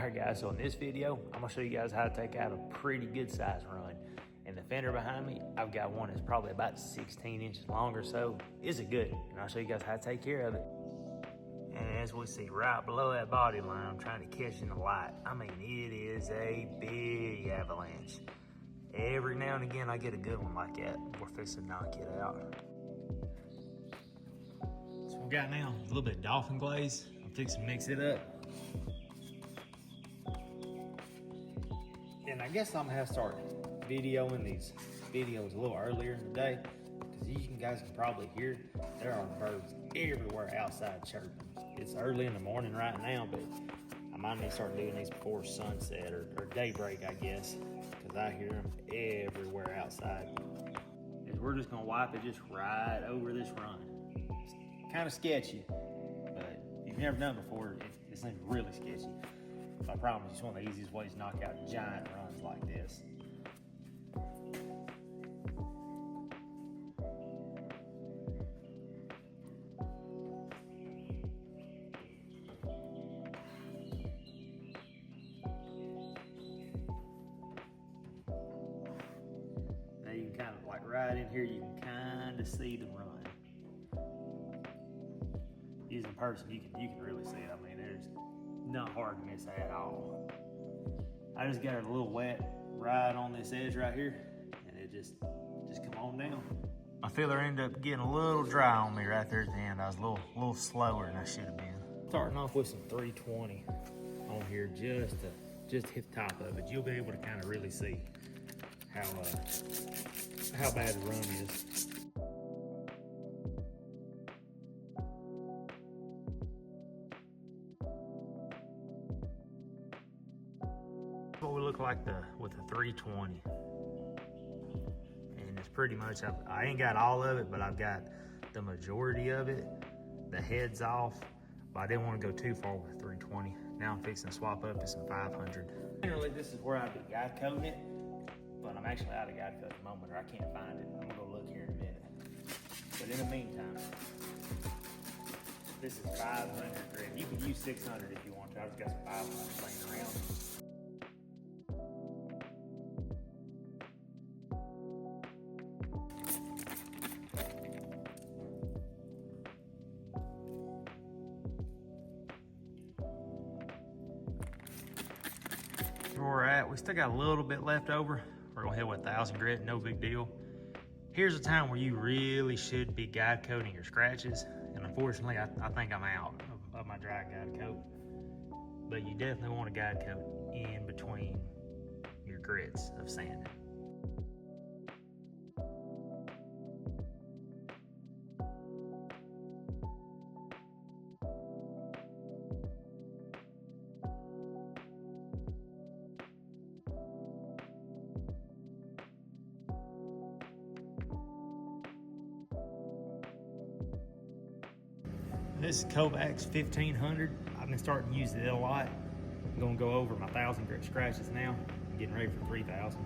Alright guys, so in this video, I'm gonna show you guys how to take out a pretty good size run. And the fender behind me, I've got one that's probably about 16 inches long or so. It's a good one, and I'll show you guys how to take care of it. And as we see right below that body line, I'm trying to catch in the light. I mean, it is a big avalanche. Every now and again, I get a good one like that. We're fixing to knock it out. So we got now a little bit of dolphin glaze. I'm fixing to mix it up. And I guess I'm gonna have to start videoing these videos a little earlier in the day, because you guys can probably hear there are birds everywhere outside chirping. It's early in the morning right now, but I might need to start doing these before sunset or daybreak, I guess, because I hear them everywhere outside. And we're just gonna wipe it just right over this run. It's kind of sketchy, but if you've never done it before, it seems really sketchy. I promise it's one of the easiest ways to knock out giant runs like this. Now you can kind of, like right in here, you can kind of see the run. Using a person, you can really see it. I mean, there's not hard to miss at all. I just got it a little wet right on this edge right here, and it just come on down. My filler ended up getting a little dry on me right there at the end. I was a little slower than I should have been. Starting off with some 320 on here just to hit the top of it. You'll be able to kind of really see how bad the run is. What we look like with the 320, and it's pretty much, I ain't got all of it, but I've got the majority of it. The head's off, but I didn't want to go too far with 320. Now I'm fixing to swap up to some 500. Generally, this is where I'd be guide coating it, but I'm actually out of guide coat at the moment, or I can't find it. I'm gonna go look here in a minute. But in the meantime, this is 500 grit. You can use 600 if you want to. I just got some 500 laying around. Where we're at, we still got a little bit left over. We're gonna hit with 1000 grit, no big deal. Here's a time where you really should be guide coating your scratches, and unfortunately I think I'm out of my dry guide coat. But you definitely want to guide coat in between your grits of sanding. This is Kovacs 1500. I've been starting to use it a lot. I'm gonna go over my 1000 grit scratches now. I'm getting ready for 3000.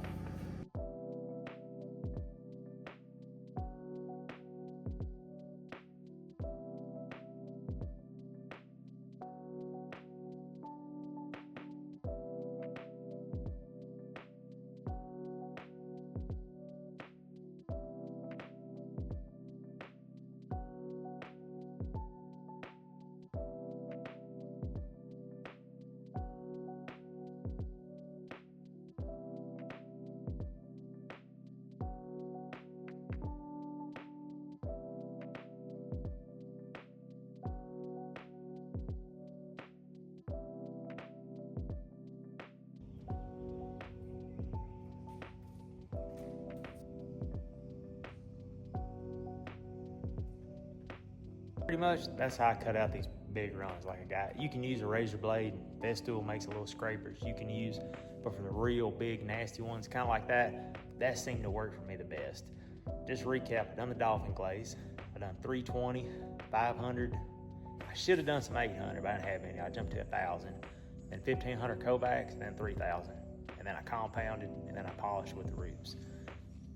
Pretty much, that's how I cut out these big runs like I got. You can use a razor blade. Festool makes a little scrapers you can use, but for the real big nasty ones, kind of like that seemed to work for me the best. Just recap, I done the dolphin glaze. I done 320, 500. I should have done some 800, but I didn't have any. I jumped to 1000, then 1500 Kovacs, and then 3000. And then I compounded, and then I polished with the roots.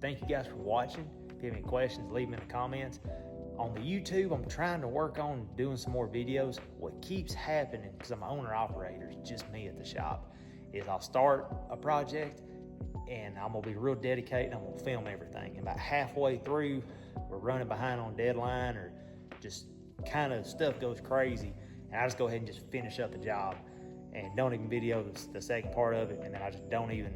Thank you guys for watching. If you have any questions, leave them in the comments. On the YouTube, I'm trying to work on doing some more videos. What keeps happening, because I'm an owner-operator, it's just me at the shop, is I'll start a project and I'm gonna be real dedicated, I'm gonna film everything. And about halfway through, we're running behind on deadline or just kind of stuff goes crazy, and I just go ahead and just finish up the job and don't even video the second part of it, and then I just don't even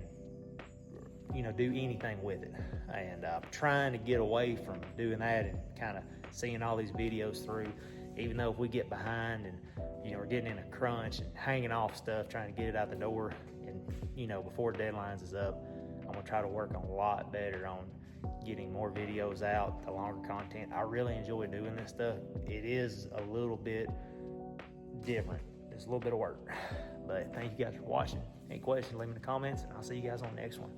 do anything with it. And I'm trying to get away from doing that and kind of seeing all these videos through, even though if we get behind and we're getting in a crunch and hanging off stuff, trying to get it out the door, and before deadlines is up, I'm gonna try to work on a lot better on getting more videos out, the longer content. I really enjoy doing this stuff. It is a little bit different. It's a little bit of work, but thank you guys for watching. Any questions, leave me in the comments, and I'll see you guys on the next one.